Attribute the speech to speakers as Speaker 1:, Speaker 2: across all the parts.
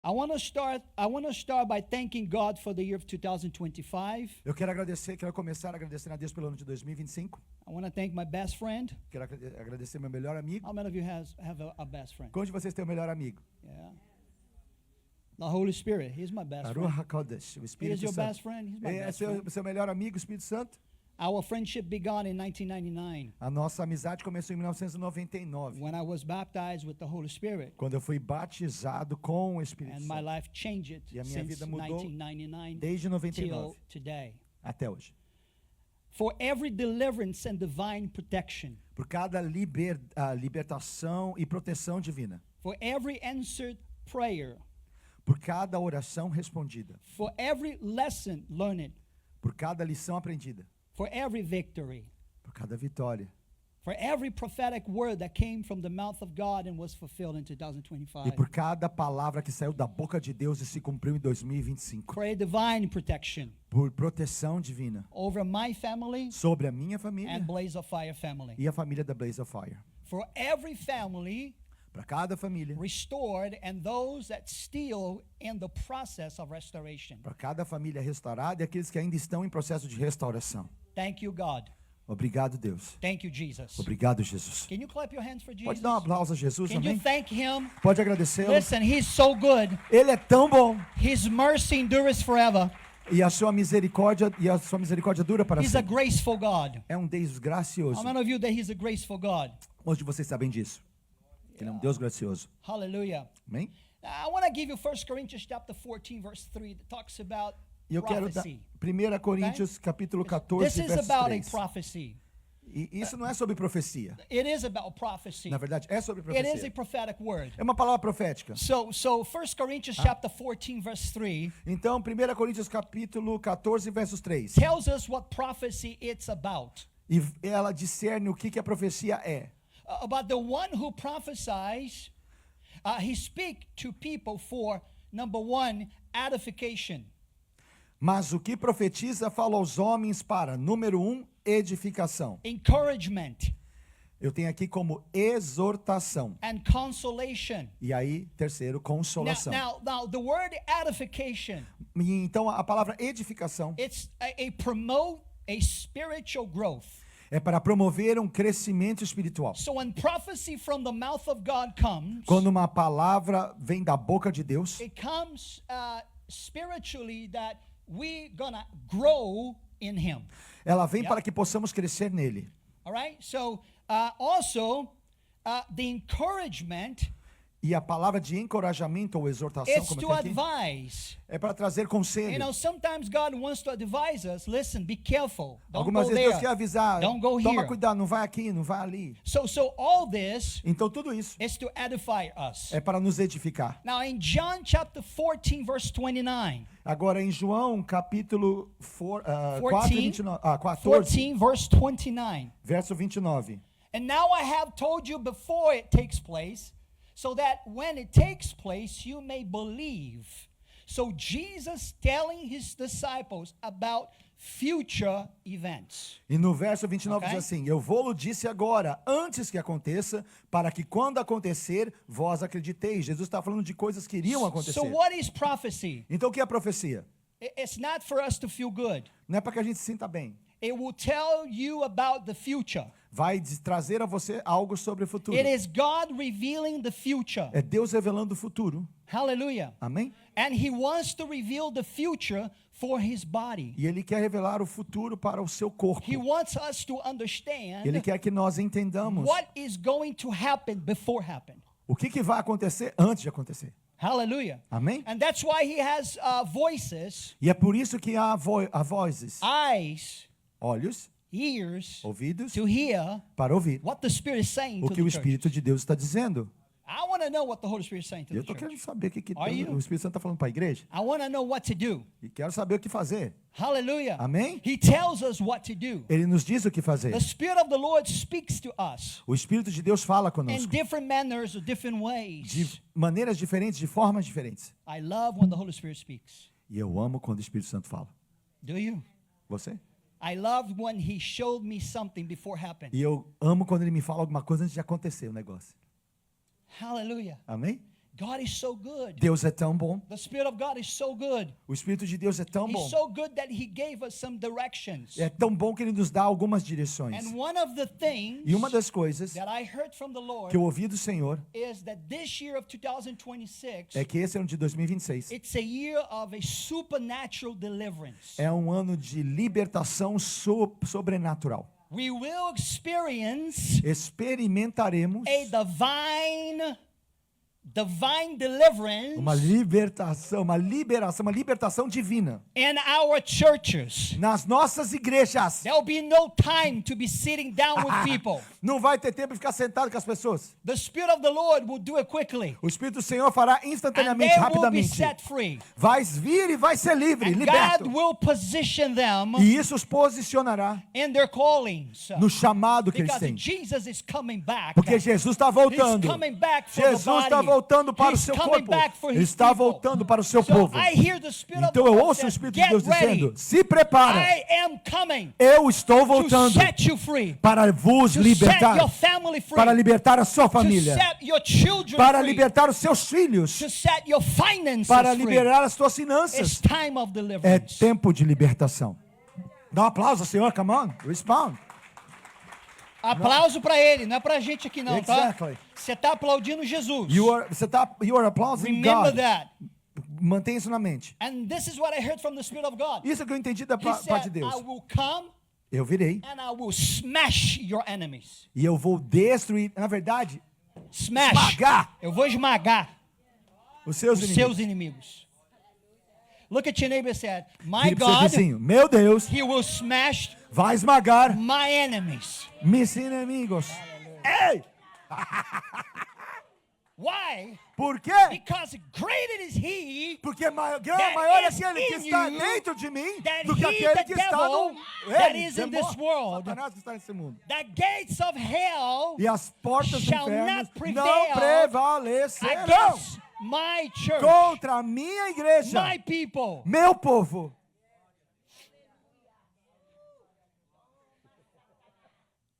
Speaker 1: I want to start by thanking God for the year of 2025.
Speaker 2: Eu quero começar agradecendo a Deus pelo ano de 2025.
Speaker 1: I want to thank my best friend.
Speaker 2: Quero agradecer meu melhor amigo.
Speaker 1: How many of you have a best friend?
Speaker 2: Quantos de vocês têm um melhor amigo?
Speaker 1: Yeah. The Holy Spirit, he's my best friend.
Speaker 2: Ruach HaKodesh, o
Speaker 1: He is
Speaker 2: Espírito
Speaker 1: your
Speaker 2: Santo.
Speaker 1: best friend. He's my
Speaker 2: É
Speaker 1: best friend.
Speaker 2: seu melhor amigo, o Espírito Santo.
Speaker 1: Our friendship began in 1999
Speaker 2: A nossa amizade começou em 1999,
Speaker 1: when I was baptized with the Holy Spirit,
Speaker 2: quando eu fui batizado com o Espírito
Speaker 1: and my
Speaker 2: Santo.
Speaker 1: life changed
Speaker 2: E a minha
Speaker 1: since
Speaker 2: vida mudou
Speaker 1: 1999
Speaker 2: desde
Speaker 1: till
Speaker 2: 99
Speaker 1: today.
Speaker 2: até hoje.
Speaker 1: For every deliverance and divine protection,
Speaker 2: Por cada libertação e proteção divina.
Speaker 1: for every answered prayer,
Speaker 2: Por cada oração respondida.
Speaker 1: for every lesson learned,
Speaker 2: Por cada lição aprendida.
Speaker 1: for every victory,
Speaker 2: Por cada vitória.
Speaker 1: for every prophetic word that came from the mouth of God and was fulfilled in
Speaker 2: E
Speaker 1: 2025.
Speaker 2: por cada palavra que saiu da boca de Deus e se cumpriu em 2025.
Speaker 1: For a divine protection
Speaker 2: Por proteção divina.
Speaker 1: over my family
Speaker 2: Sobre a minha família
Speaker 1: and Blaze of Fire family.
Speaker 2: e a família da Blaze of Fire.
Speaker 1: For every family
Speaker 2: Para cada família.
Speaker 1: restored and those that still in the process of restoration.
Speaker 2: Para cada família restaurada e aqueles que ainda estão em processo de restauração.
Speaker 1: Thank you, God.
Speaker 2: Obrigado, Deus.
Speaker 1: Thank you, Jesus.
Speaker 2: Obrigado, Jesus.
Speaker 1: Can you clap your hands for
Speaker 2: Pode
Speaker 1: Jesus?
Speaker 2: dar um aplauso a Jesus,
Speaker 1: Can you
Speaker 2: amém?
Speaker 1: thank him?
Speaker 2: Pode agradecê-lo.
Speaker 1: Listen, he's so good.
Speaker 2: Ele é tão bom
Speaker 1: His mercy endures forever.
Speaker 2: e a sua misericórdia dura para
Speaker 1: He's a
Speaker 2: sempre.
Speaker 1: graceful God.
Speaker 2: É um Deus gracioso.
Speaker 1: How many of you that he's a graceful God?
Speaker 2: Quantos de vocês sabem disso? Ele é um Deus gracioso.
Speaker 1: Hallelujah.
Speaker 2: Amém?
Speaker 1: I want to give you 1 Corinthians chapter 14 verse 3 that talks about
Speaker 2: E eu quero dar
Speaker 1: prophecy.
Speaker 2: 1 Coríntios capítulo
Speaker 1: This
Speaker 2: 14,
Speaker 1: is
Speaker 2: verso
Speaker 1: about a
Speaker 2: 3.
Speaker 1: prophecy.
Speaker 2: E isso não é sobre profecia.
Speaker 1: It is about prophecy.
Speaker 2: Na verdade, é sobre
Speaker 1: It is a
Speaker 2: profecia.
Speaker 1: prophetic word.
Speaker 2: É uma palavra profética.
Speaker 1: So 1 Corinthians chapter 14 verse 3
Speaker 2: Então, 1 Coríntios capítulo 14, versos 3.
Speaker 1: tells us what prophecy it's about.
Speaker 2: E ela discerne o que a profecia é.
Speaker 1: About the one who prophesies, he speak to people for number one, edification.
Speaker 2: Mas o que profetiza fala aos homens para, número 1, edificação.
Speaker 1: Encouragement
Speaker 2: Eu tenho aqui como exortação.
Speaker 1: and consolation.
Speaker 2: E aí, terceiro, consolação.
Speaker 1: Now the word edification,
Speaker 2: E então, a palavra edificação
Speaker 1: it's a promote a spiritual growth.
Speaker 2: é para promover um crescimento espiritual.
Speaker 1: So when prophecy from the mouth of God comes,
Speaker 2: Quando uma palavra vem da boca de Deus,
Speaker 1: it comes spiritually that we gonna grow in Him.
Speaker 2: ela vem
Speaker 1: Yeah.
Speaker 2: para que possamos crescer nele.
Speaker 1: All right. So also the encouragement
Speaker 2: E a palavra de encorajamento ou exortação,
Speaker 1: is
Speaker 2: como
Speaker 1: to
Speaker 2: tem aqui,
Speaker 1: advise.
Speaker 2: é para trazer conselho.
Speaker 1: You know, sometimes God wants to advise us. Listen, be careful. Don't
Speaker 2: Algumas
Speaker 1: go
Speaker 2: vezes Deus quer
Speaker 1: there.
Speaker 2: avisar,
Speaker 1: Don't go
Speaker 2: toma
Speaker 1: here.
Speaker 2: cuidado, não vai aqui, não vai ali.
Speaker 1: So all this
Speaker 2: Então tudo isso
Speaker 1: is to edify us.
Speaker 2: é para nos edificar.
Speaker 1: Now in John chapter 14 verse 29.
Speaker 2: Agora em João capítulo 14,
Speaker 1: 14 verse 29.
Speaker 2: verso 29.
Speaker 1: And now I have told you before it takes place, so that when it takes place you may believe. So Jesus telling his disciples about future events.
Speaker 2: E no verso 29
Speaker 1: Ok.
Speaker 2: diz assim: Eu vou-lo disse agora, antes que aconteça, para que quando acontecer, vós acrediteis. Jesus está falando de coisas que iriam acontecer.
Speaker 1: So what is prophecy?
Speaker 2: Então o que é profecia?
Speaker 1: It's not for us to feel good.
Speaker 2: Não é para que a gente se sinta bem.
Speaker 1: It will tell you about the future.
Speaker 2: Vai trazer a você algo sobre o futuro.
Speaker 1: It is God revealing the future.
Speaker 2: É Deus revelando o futuro.
Speaker 1: Hallelujah.
Speaker 2: Amém?
Speaker 1: And he wants to reveal the future for his body.
Speaker 2: E Ele quer revelar o futuro para o seu corpo.
Speaker 1: He wants us to understand
Speaker 2: Ele quer que nós entendamos
Speaker 1: what is going to happen before happen.
Speaker 2: o que vai acontecer antes de acontecer.
Speaker 1: Hallelujah.
Speaker 2: Amém?
Speaker 1: And that's why he has voices,
Speaker 2: E é por isso que há vozes,
Speaker 1: eyes,
Speaker 2: olhos,
Speaker 1: ears
Speaker 2: ouvidos,
Speaker 1: to hear
Speaker 2: para ouvir
Speaker 1: what the Spirit is saying
Speaker 2: o
Speaker 1: to
Speaker 2: que o
Speaker 1: the
Speaker 2: Espírito
Speaker 1: churches.
Speaker 2: de Deus está dizendo.
Speaker 1: I want to know what the Holy Spirit is saying to
Speaker 2: Eu
Speaker 1: the
Speaker 2: estou querendo
Speaker 1: church.
Speaker 2: saber o que
Speaker 1: Are you?
Speaker 2: o Espírito Santo está falando para a igreja.
Speaker 1: I want to know what to do.
Speaker 2: E quero saber o que fazer.
Speaker 1: Hallelujah.
Speaker 2: Amém?
Speaker 1: He tells us what to do.
Speaker 2: Ele nos diz o que fazer.
Speaker 1: The Spirit of the Lord speaks to us
Speaker 2: O Espírito de Deus fala
Speaker 1: in
Speaker 2: conosco
Speaker 1: different manners or different
Speaker 2: de
Speaker 1: ways.
Speaker 2: maneiras diferentes, de formas diferentes.
Speaker 1: I love when the Holy Spirit speaks.
Speaker 2: E eu amo quando o Espírito Santo fala.
Speaker 1: Do you?
Speaker 2: Você?
Speaker 1: I love when he showed me something before happening.
Speaker 2: E eu amo quando ele me fala alguma coisa antes de acontecer o negócio.
Speaker 1: Hallelujah.
Speaker 2: Amém?
Speaker 1: God is so good.
Speaker 2: Deus é tão bom.
Speaker 1: The Spirit of God is so good.
Speaker 2: O Espírito de Deus é tão bom.
Speaker 1: He's so good that He gave us some directions.
Speaker 2: É tão bom que Ele nos dá algumas direções.
Speaker 1: And one of the things
Speaker 2: E uma das coisas
Speaker 1: that I heard from the Lord
Speaker 2: que eu ouvi do Senhor
Speaker 1: is that this year of 2026,
Speaker 2: é que esse ano de 2026
Speaker 1: it's a year of a supernatural deliverance.
Speaker 2: é um ano de libertação sobrenatural.
Speaker 1: We will experience
Speaker 2: Experimentaremos
Speaker 1: a divine deliverance
Speaker 2: uma libertação, uma libertação divina
Speaker 1: in our churches.
Speaker 2: nas nossas igrejas.
Speaker 1: There'll be no time to be sitting down with people.
Speaker 2: Não vai ter tempo de ficar sentado com as pessoas.
Speaker 1: The Spirit of the Lord will do it quickly.
Speaker 2: O Espírito do Senhor fará
Speaker 1: And
Speaker 2: instantaneamente,
Speaker 1: they will be
Speaker 2: rapidamente.
Speaker 1: set free.
Speaker 2: Vai vir e vai ser livre,
Speaker 1: And
Speaker 2: liberto.
Speaker 1: God will position them
Speaker 2: E isso os posicionará
Speaker 1: in their callings.
Speaker 2: no chamado que eles
Speaker 1: Because
Speaker 2: têm.
Speaker 1: Jesus is coming back.
Speaker 2: Porque Jesus está voltando.
Speaker 1: He's coming back for the
Speaker 2: Jesus está
Speaker 1: body.
Speaker 2: voltando para
Speaker 1: He's
Speaker 2: o seu
Speaker 1: coming
Speaker 2: corpo.
Speaker 1: back for
Speaker 2: Ele
Speaker 1: his
Speaker 2: está
Speaker 1: people.
Speaker 2: voltando para o seu
Speaker 1: So
Speaker 2: povo.
Speaker 1: I hear the Spirit of
Speaker 2: Então
Speaker 1: the
Speaker 2: eu
Speaker 1: Lord
Speaker 2: ouço o
Speaker 1: says,
Speaker 2: Espírito de
Speaker 1: "Get
Speaker 2: Deus dizendo:
Speaker 1: ready.
Speaker 2: se prepara,
Speaker 1: I am coming
Speaker 2: eu estou
Speaker 1: to
Speaker 2: voltando
Speaker 1: set you free.
Speaker 2: para vos
Speaker 1: To set
Speaker 2: libertar,
Speaker 1: your family free.
Speaker 2: para libertar a sua
Speaker 1: To
Speaker 2: família,
Speaker 1: set your children
Speaker 2: para
Speaker 1: free.
Speaker 2: libertar os seus filhos,
Speaker 1: To set your finances
Speaker 2: para
Speaker 1: free.
Speaker 2: liberar as suas
Speaker 1: It's
Speaker 2: finanças.
Speaker 1: time of
Speaker 2: É
Speaker 1: deliverance.
Speaker 2: tempo de libertação. Dá um aplauso, Senhor. Come on, respond.
Speaker 1: Aplauso para ele, não é pra gente aqui não,
Speaker 2: Exactly.
Speaker 1: tá? Você tá aplaudindo Jesus.
Speaker 2: You are applauding
Speaker 1: Remember
Speaker 2: God.
Speaker 1: that.
Speaker 2: Mantenha isso na mente.
Speaker 1: And this is what I heard from the Spirit of God.
Speaker 2: Isso que eu entendi da
Speaker 1: He
Speaker 2: parte de
Speaker 1: said,
Speaker 2: Deus.
Speaker 1: I will come
Speaker 2: Eu virei
Speaker 1: and I will smash your enemies.
Speaker 2: e eu vou destruir, na verdade,
Speaker 1: Smash.
Speaker 2: esmagar
Speaker 1: Eu vou esmagar
Speaker 2: os seus
Speaker 1: os
Speaker 2: inimigos.
Speaker 1: seus inimigos. Look at your neighbor and say, my
Speaker 2: Vire pro seu
Speaker 1: God,
Speaker 2: vizinho, meu Deus,
Speaker 1: He will smash
Speaker 2: vai esmagar
Speaker 1: my enemies.
Speaker 2: meus inimigos. Ei!
Speaker 1: Why?
Speaker 2: Por quê?
Speaker 1: Because greater is He
Speaker 2: Porque maior
Speaker 1: that
Speaker 2: é
Speaker 1: is
Speaker 2: aquele que
Speaker 1: in
Speaker 2: está
Speaker 1: you
Speaker 2: dentro de mim
Speaker 1: than
Speaker 2: do que
Speaker 1: he,
Speaker 2: aquele
Speaker 1: the
Speaker 2: que está
Speaker 1: devil,
Speaker 2: no
Speaker 1: that
Speaker 2: ele,
Speaker 1: is in this
Speaker 2: demônio,
Speaker 1: world.
Speaker 2: Satanás que está nesse mundo.
Speaker 1: The gates of hell
Speaker 2: E as portas do
Speaker 1: shall
Speaker 2: inferno
Speaker 1: not prevail
Speaker 2: não prevalecerão
Speaker 1: against my church,
Speaker 2: contra a minha igreja,
Speaker 1: my people.
Speaker 2: meu povo.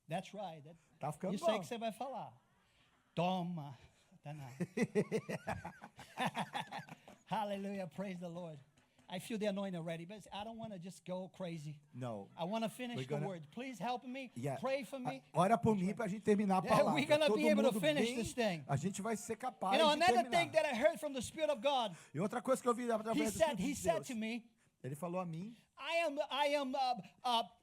Speaker 1: That's right.
Speaker 2: Tá ficando
Speaker 1: Isso aí
Speaker 2: bom.
Speaker 1: que você vai falar. Toma. Tá nada. Hallelujah. Praise the Lord. I feel the anointing already, but I don't want to just go crazy.
Speaker 2: No.
Speaker 1: I want to finish
Speaker 2: We're
Speaker 1: the
Speaker 2: gonna-
Speaker 1: word. Please help me.
Speaker 2: Yeah.
Speaker 1: Pray for me.
Speaker 2: Ora por mim para a gente terminar a
Speaker 1: Yeah,
Speaker 2: palavra.
Speaker 1: we're gonna
Speaker 2: Todo
Speaker 1: be able to
Speaker 2: mundo
Speaker 1: finish
Speaker 2: bem,
Speaker 1: this thing.
Speaker 2: a gente vai ser capaz
Speaker 1: You know,
Speaker 2: de
Speaker 1: another
Speaker 2: terminar.
Speaker 1: thing that I heard from the Spirit of God,
Speaker 2: E outra coisa que eu vi
Speaker 1: He
Speaker 2: através do
Speaker 1: said,
Speaker 2: Espírito
Speaker 1: He
Speaker 2: de
Speaker 1: said
Speaker 2: Deus,
Speaker 1: to me,
Speaker 2: ele falou a mim,
Speaker 1: I am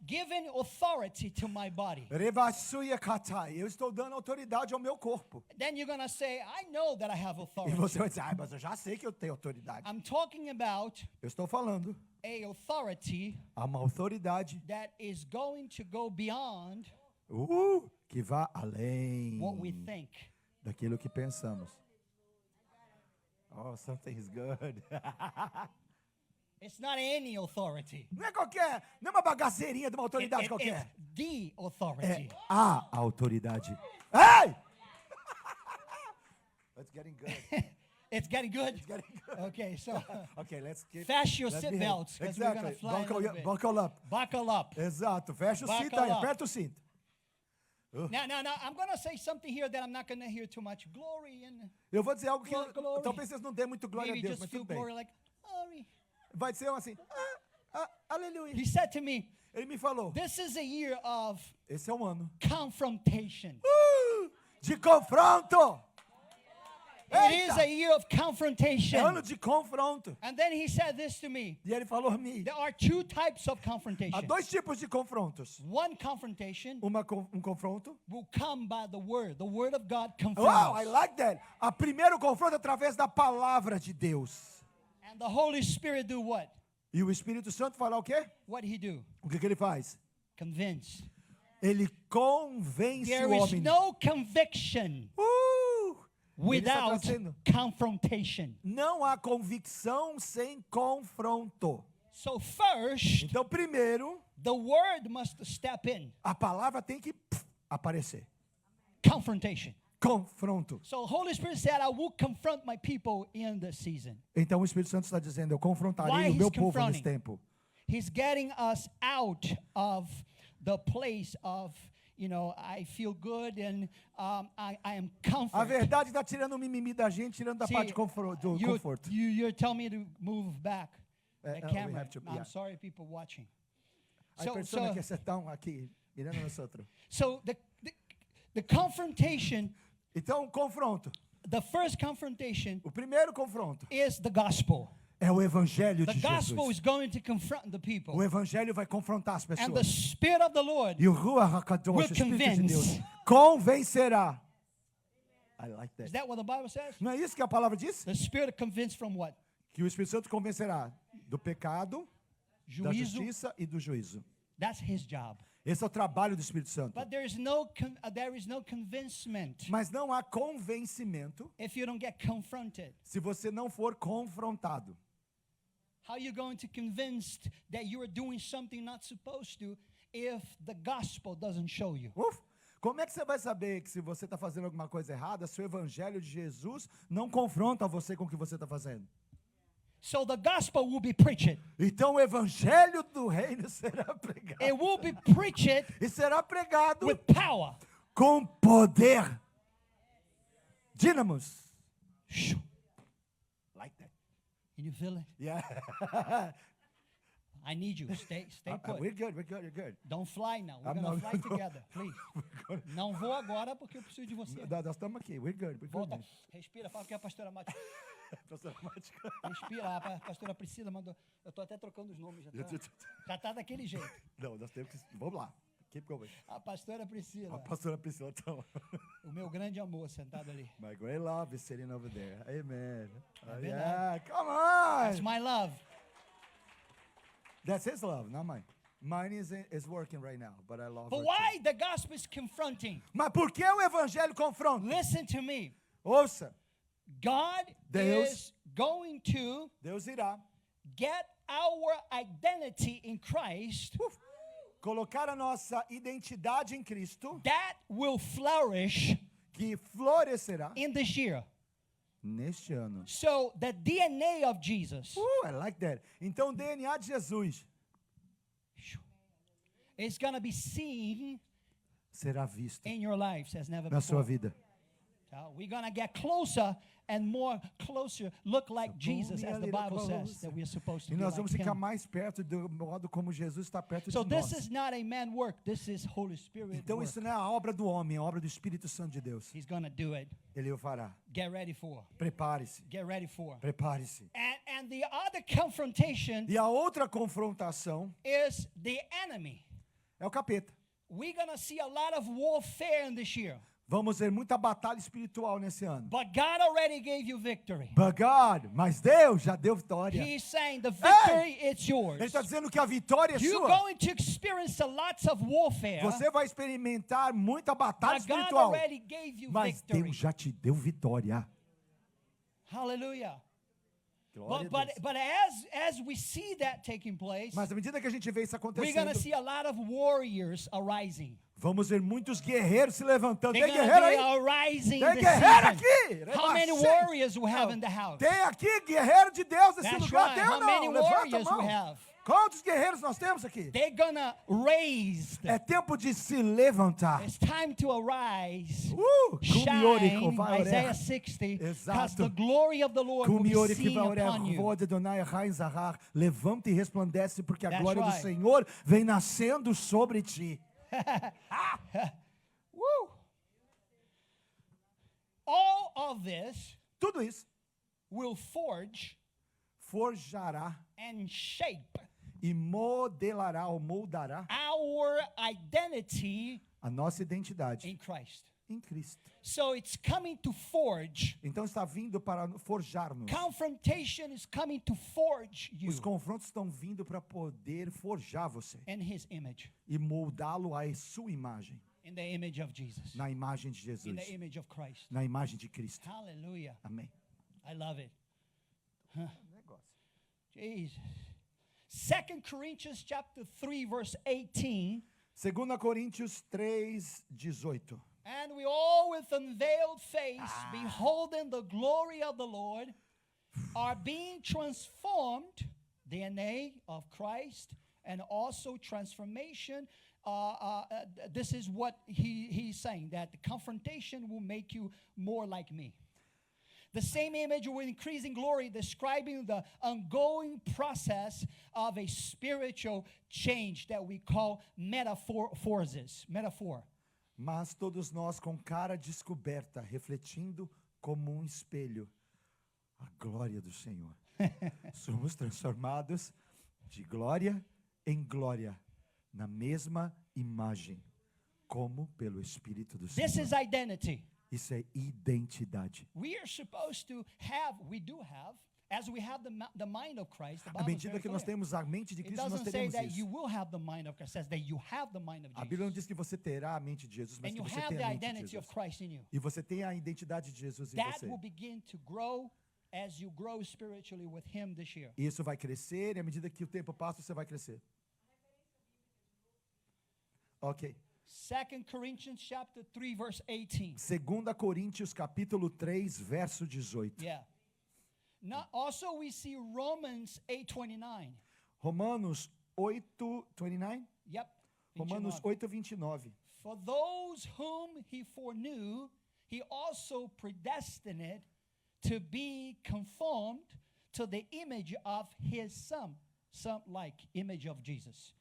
Speaker 1: giving authority to my body.
Speaker 2: Revassuia katai, eu estou dando autoridade ao meu corpo.
Speaker 1: Then you're going to say, I know that I have
Speaker 2: E
Speaker 1: authority.
Speaker 2: você vai dizer, mas eu já sei que eu tenho autoridade.
Speaker 1: I'm talking about
Speaker 2: Eu estou falando
Speaker 1: a authority
Speaker 2: a uma autoridade
Speaker 1: that is going to go beyond
Speaker 2: que vá além
Speaker 1: what we think.
Speaker 2: daquilo que pensamos. Oh, something is good.
Speaker 1: It's not any authority.
Speaker 2: Não é qualquer, não é uma bagaceirinha de uma autoridade
Speaker 1: It's
Speaker 2: qualquer.
Speaker 1: the
Speaker 2: É
Speaker 1: authority.
Speaker 2: a autoridade. Ei! It's getting good.
Speaker 1: It's getting good.
Speaker 2: It's getting good.
Speaker 1: Okay, so
Speaker 2: Okay, let's keep.
Speaker 1: fasten your
Speaker 2: let's
Speaker 1: seat
Speaker 2: behave.
Speaker 1: belts because we're going to
Speaker 2: Exactly.
Speaker 1: fly a little bit.
Speaker 2: Buckle up.
Speaker 1: Buckle up.
Speaker 2: Exato. Fecha o cinto
Speaker 1: Buckle
Speaker 2: aí,
Speaker 1: up.
Speaker 2: aperta o cinto.
Speaker 1: Now, I'm going to say something here that I'm not going to hear too much glory and
Speaker 2: Eu vou dizer algo que
Speaker 1: Glory.
Speaker 2: talvez vocês não dêem muito glória
Speaker 1: maybe
Speaker 2: a Deus,
Speaker 1: just
Speaker 2: mas
Speaker 1: feel
Speaker 2: tudo bem.
Speaker 1: glory like, glory.
Speaker 2: Vai ser assim, aleluia.
Speaker 1: He said to me,
Speaker 2: Ele me falou,
Speaker 1: this is a year of
Speaker 2: esse é um ano
Speaker 1: confrontation.
Speaker 2: de confronto.
Speaker 1: It is a
Speaker 2: Eita!
Speaker 1: year of
Speaker 2: É
Speaker 1: confrontation.
Speaker 2: ano de confronto.
Speaker 1: And then he said this to me.
Speaker 2: E ele falou a mim,
Speaker 1: There are two types of
Speaker 2: há
Speaker 1: confrontation.
Speaker 2: dois tipos de confrontos.
Speaker 1: One confrontation
Speaker 2: Um confronto.
Speaker 1: will come by the word. The word of God
Speaker 2: Wow, I
Speaker 1: confronts.
Speaker 2: like that. A primeiro confronto é através da palavra de Deus.
Speaker 1: And the Holy Spirit do what?
Speaker 2: E o Espírito Santo fala o quê?
Speaker 1: What he do?
Speaker 2: O que ele faz?
Speaker 1: Convince.
Speaker 2: Ele convence
Speaker 1: There
Speaker 2: o
Speaker 1: is
Speaker 2: homem.
Speaker 1: no conviction
Speaker 2: Ele está
Speaker 1: without
Speaker 2: trazendo.
Speaker 1: confrontation.
Speaker 2: Não há convicção sem confronto.
Speaker 1: So first,
Speaker 2: Então, primeiro,
Speaker 1: the word must step in.
Speaker 2: a palavra tem que aparecer.
Speaker 1: Confrontation.
Speaker 2: Confronto.
Speaker 1: So Holy Spirit said, I will confront my people in this season.
Speaker 2: Então, o Espírito Santo está dizendo, eu confrontarei
Speaker 1: Why
Speaker 2: o meu
Speaker 1: he's
Speaker 2: povo
Speaker 1: confronting?
Speaker 2: nesse tempo.
Speaker 1: He's getting us out of the place of, I feel good and I am
Speaker 2: A
Speaker 1: comforted.
Speaker 2: verdade está tirando o mimimi da gente, tirando da
Speaker 1: See,
Speaker 2: parte de do conforto.
Speaker 1: You're telling me to move back the
Speaker 2: we
Speaker 1: camera.
Speaker 2: have to-
Speaker 1: I'm
Speaker 2: yeah.
Speaker 1: sorry, people watching.
Speaker 2: Hay personas que se están aqui mirando nosotros.
Speaker 1: So the confrontation,
Speaker 2: Então, confronto.
Speaker 1: the first confrontation
Speaker 2: O primeiro confronto
Speaker 1: is the gospel.
Speaker 2: é o evangelho
Speaker 1: The
Speaker 2: de
Speaker 1: gospel
Speaker 2: Jesus.
Speaker 1: is going to confront the people.
Speaker 2: O evangelho vai confrontar as
Speaker 1: And the
Speaker 2: pessoas.
Speaker 1: Spirit of the Lord
Speaker 2: E o Ruach HaKadosh,
Speaker 1: will
Speaker 2: o Espírito de
Speaker 1: convince.
Speaker 2: Deus, convencerá. I like
Speaker 1: Is
Speaker 2: that.
Speaker 1: that what the Bible says?
Speaker 2: Não é isso que a palavra diz?
Speaker 1: The Spirit convinced from what?
Speaker 2: Que o Espírito Santo convencerá do pecado, da
Speaker 1: Juízo.
Speaker 2: justiça e do juízo.
Speaker 1: That's his job.
Speaker 2: Esse é o trabalho do Espírito Santo.
Speaker 1: But there is no convincement
Speaker 2: Mas não há convencimento
Speaker 1: if you don't get confronted.
Speaker 2: se você não for confrontado.
Speaker 1: How are you going to convince that you are doing something not supposed to if the gospel doesn't show you?
Speaker 2: Como é que você vai saber que se você está fazendo alguma coisa errada, se o evangelho de Jesus não confronta você com o que você está fazendo?
Speaker 1: So the gospel will be preached.
Speaker 2: Então o evangelho do reino será pregado.
Speaker 1: It will be preached
Speaker 2: E será pregado
Speaker 1: with power.
Speaker 2: com poder. Dínamos.
Speaker 1: Shoo.
Speaker 2: Like that.
Speaker 1: Can you feel it?
Speaker 2: Yeah.
Speaker 1: I need you. Stay put.
Speaker 2: We're good, you're good.
Speaker 1: Don't fly now. We're
Speaker 2: I'm
Speaker 1: going to
Speaker 2: not-
Speaker 1: fly together, please. Não vou agora porque eu preciso de você.
Speaker 2: Nós estamos aqui, we're good.
Speaker 1: Volta, respira, fala que é a pastora Mati.
Speaker 2: Pastora Mática.
Speaker 1: Respira, a pastora Priscila mandou. Eu estou até trocando os nomes, já tá daquele jeito.
Speaker 2: Não, nós temos que... Vamos lá. Keep going.
Speaker 1: A pastora Priscila,
Speaker 2: A pastora Priscila então.
Speaker 1: o meu grande amor sentado ali.
Speaker 2: My great love is sitting over there. Amen.
Speaker 1: verdade.
Speaker 2: Yeah, come
Speaker 1: That's
Speaker 2: on.
Speaker 1: my love.
Speaker 2: That's his love, not mine. Mine is working right now, but I love
Speaker 1: But
Speaker 2: her
Speaker 1: why the gospel is confronting?
Speaker 2: too. Mas por que o evangelho confronta?
Speaker 1: Listen to me.
Speaker 2: Ouça,
Speaker 1: God
Speaker 2: Deus-
Speaker 1: is going to
Speaker 2: Deus irá
Speaker 1: get our identity in Christ
Speaker 2: colocar a nossa identidade em Cristo,
Speaker 1: that will flourish
Speaker 2: que florescerá
Speaker 1: in this year.
Speaker 2: neste ano.
Speaker 1: So the DNA of Jesus
Speaker 2: I like that. Então, o DNA de Jesus
Speaker 1: is going to be seen
Speaker 2: será visto
Speaker 1: in your lives as never
Speaker 2: na sua
Speaker 1: before.
Speaker 2: vida.
Speaker 1: So we're going to get closer and more closer, look like Jesus,
Speaker 2: me a
Speaker 1: as the
Speaker 2: little
Speaker 1: Bible says
Speaker 2: closer.
Speaker 1: that we are supposed to
Speaker 2: E
Speaker 1: be
Speaker 2: nós
Speaker 1: like
Speaker 2: vamos ficar
Speaker 1: him.
Speaker 2: mais perto do modo como Jesus está perto
Speaker 1: So
Speaker 2: de
Speaker 1: this
Speaker 2: nós.
Speaker 1: is not a man work. This is Holy Spirit
Speaker 2: Então,
Speaker 1: work.
Speaker 2: isso não é a obra do homem, é a obra do Espírito Santo de Deus.
Speaker 1: He's going to do it.
Speaker 2: Ele o fará.
Speaker 1: Get ready for.
Speaker 2: Prepare-se.
Speaker 1: Get ready for.
Speaker 2: Prepare-se.
Speaker 1: And the other confrontation
Speaker 2: E a outra confrontação
Speaker 1: is the enemy.
Speaker 2: é o capeta.
Speaker 1: We're going to see a lot of warfare in this year.
Speaker 2: Vamos ver muita batalha espiritual nesse ano.
Speaker 1: But God already gave you victory.
Speaker 2: But God, mas Deus já deu vitória.
Speaker 1: He's saying the victory it's yours.
Speaker 2: Ele está dizendo que a vitória é
Speaker 1: You're
Speaker 2: sua.
Speaker 1: going to experience a lots of warfare.
Speaker 2: Você vai experimentar muita batalha
Speaker 1: But God
Speaker 2: espiritual.
Speaker 1: already gave you
Speaker 2: Mas
Speaker 1: victory.
Speaker 2: Deus já te deu vitória.
Speaker 1: Hallelujah.
Speaker 2: Glória a
Speaker 1: But,
Speaker 2: Deus.
Speaker 1: but as we see that taking place,
Speaker 2: Mas à medida que a gente vê isso
Speaker 1: we're going to
Speaker 2: acontecendo,
Speaker 1: see a lot of warriors arising.
Speaker 2: vamos ver muitos guerreiros se levantando.
Speaker 1: They're
Speaker 2: Tem
Speaker 1: going to
Speaker 2: guerreiro
Speaker 1: be
Speaker 2: aí?
Speaker 1: arising
Speaker 2: Tem
Speaker 1: this
Speaker 2: guerreiro
Speaker 1: season.
Speaker 2: aqui?
Speaker 1: How many
Speaker 2: Rebachei.
Speaker 1: warriors we have in the house?
Speaker 2: Tem aqui guerreiro de Deus nesse
Speaker 1: That's
Speaker 2: lugar?
Speaker 1: right.
Speaker 2: Tem ou
Speaker 1: How
Speaker 2: não?
Speaker 1: many
Speaker 2: Levanta a
Speaker 1: warriors
Speaker 2: mão.
Speaker 1: we have?
Speaker 2: Quantos guerreiros nós temos aqui?
Speaker 1: They're going to raise.
Speaker 2: É tempo de se levantar.
Speaker 1: It's time to arise.
Speaker 2: Kumiori
Speaker 1: Shine,
Speaker 2: vai
Speaker 1: Isaiah
Speaker 2: orar.
Speaker 1: 60, because
Speaker 2: Exato.
Speaker 1: the glory of the Lord will be
Speaker 2: Kumiori que
Speaker 1: seen
Speaker 2: vai orar.
Speaker 1: upon you.
Speaker 2: Voz de Adonai Raizahar. Levanta e resplandece, porque a
Speaker 1: That's
Speaker 2: glória do
Speaker 1: right.
Speaker 2: Senhor vem nascendo sobre ti.
Speaker 1: Woo! All of this
Speaker 2: Tudo isso
Speaker 1: will forge
Speaker 2: forjará
Speaker 1: and shape
Speaker 2: e modelará ou moldará
Speaker 1: our identity
Speaker 2: a nossa identidade
Speaker 1: in Christ.
Speaker 2: em Cristo.
Speaker 1: So it's coming to forge.
Speaker 2: Então está vindo para forjar-nos.
Speaker 1: Confrontation is coming to forge you
Speaker 2: Os confrontos estão vindo para poder forjar você
Speaker 1: in His image,
Speaker 2: e moldá-lo à sua imagem,
Speaker 1: in the image of Jesus,
Speaker 2: na imagem de
Speaker 1: in
Speaker 2: Jesus,
Speaker 1: the image of Christ.
Speaker 2: na imagem de Cristo.
Speaker 1: Hallelujah.
Speaker 2: Amém.
Speaker 1: I love it. Jesus. 2 Corinthians chapter 3 verse 18.
Speaker 2: 2 Coríntios 3:18.
Speaker 1: And we all with unveiled face, beholding the glory of the Lord, are being transformed, DNA of Christ, and also transformation this is what he's saying, that the confrontation will make you more like me. The same image will increase in glory, describing the ongoing process of a spiritual change that we call metaphor.
Speaker 2: Mas todos nós com cara descoberta, refletindo como um espelho a glória do Senhor. Somos transformados de glória em glória, na mesma imagem, como pelo Espírito do Senhor.
Speaker 1: This is identity.
Speaker 2: Isso é identidade.
Speaker 1: We are supposed to have, we do have, as we have the mind of Christ. The
Speaker 2: À
Speaker 1: Bible is
Speaker 2: medida
Speaker 1: very
Speaker 2: que nós
Speaker 1: clear.
Speaker 2: temos a mente de
Speaker 1: It
Speaker 2: Cristo, nós
Speaker 1: doesn't say
Speaker 2: teremos
Speaker 1: that you
Speaker 2: isso.
Speaker 1: will have the mind of Christ. It says that you have the mind of
Speaker 2: A Bíblia não
Speaker 1: Jesus.
Speaker 2: diz que você terá a mente de Jesus, mas
Speaker 1: And
Speaker 2: que
Speaker 1: you
Speaker 2: você
Speaker 1: have
Speaker 2: tem
Speaker 1: the
Speaker 2: a mente de
Speaker 1: identity of
Speaker 2: Jesus.
Speaker 1: Christ in you.
Speaker 2: E você tem a identidade de Jesus em
Speaker 1: That
Speaker 2: você.
Speaker 1: will begin to grow as you grow spiritually with Him this year.
Speaker 2: E isso vai crescer, e à medida que o tempo passa, você vai crescer. Ok.
Speaker 1: 2 Corinthians chapter 3 verse 18.
Speaker 2: 2 Coríntios capítulo 3, verso 18.
Speaker 1: Yeah. Now, also we see Romans 8:29.
Speaker 2: Romanos 8:29.
Speaker 1: Yep.
Speaker 2: Romanos 8:29.
Speaker 1: For those whom He foreknew, He also predestined to be conformed to the image of His Son, like image of Jesus.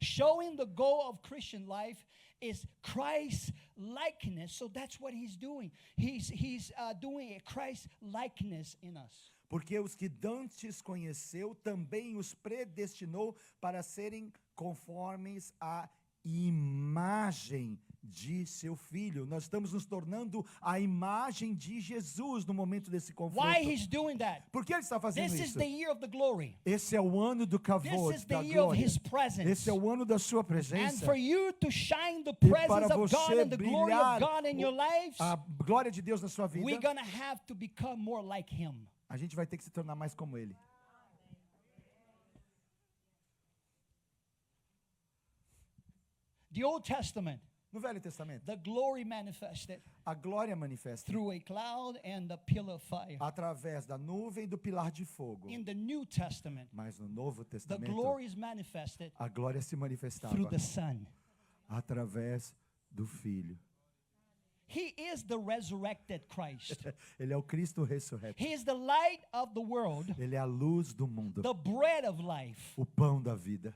Speaker 1: Showing the goal of Christian life is Christ likeness. So that's what He's doing. He's doing a Christ likeness in us.
Speaker 2: Porque os que dantes conheceu, também os predestinou para serem conformes à imagem de seu filho. Nós estamos nos tornando a imagem de Jesus no momento desse confronto.
Speaker 1: Why He's doing that?
Speaker 2: Por que ele está fazendo
Speaker 1: This is
Speaker 2: isso?
Speaker 1: the year of the glory.
Speaker 2: Esse é o ano do
Speaker 1: This
Speaker 2: kavod,
Speaker 1: is the
Speaker 2: da
Speaker 1: year of
Speaker 2: glória.
Speaker 1: His presence.
Speaker 2: Esse é o ano da sua
Speaker 1: And
Speaker 2: presença.
Speaker 1: for you to shine the
Speaker 2: E para
Speaker 1: presence of God
Speaker 2: você
Speaker 1: and the glory
Speaker 2: brilhar
Speaker 1: of God in your lives,
Speaker 2: a glória de Deus na sua vida,
Speaker 1: we're going to have to become more like Him.
Speaker 2: a gente vai ter que se tornar mais como ele.
Speaker 1: The Old Testament,
Speaker 2: No Velho Testamento,
Speaker 1: the glory manifested
Speaker 2: a glória manifesta
Speaker 1: through a cloud and a pillar of fire.
Speaker 2: através da nuvem e do pilar de fogo.
Speaker 1: In the New Testament,
Speaker 2: Mas no Novo
Speaker 1: the
Speaker 2: Testamento,
Speaker 1: glory is manifested
Speaker 2: a glória se manifestava
Speaker 1: through the Son.
Speaker 2: através do Filho.
Speaker 1: He is the resurrected Christ.
Speaker 2: Ele é o Cristo ressurreto.
Speaker 1: He is the light of the world,
Speaker 2: Ele é a luz do mundo,
Speaker 1: the bread of life.
Speaker 2: o pão da vida.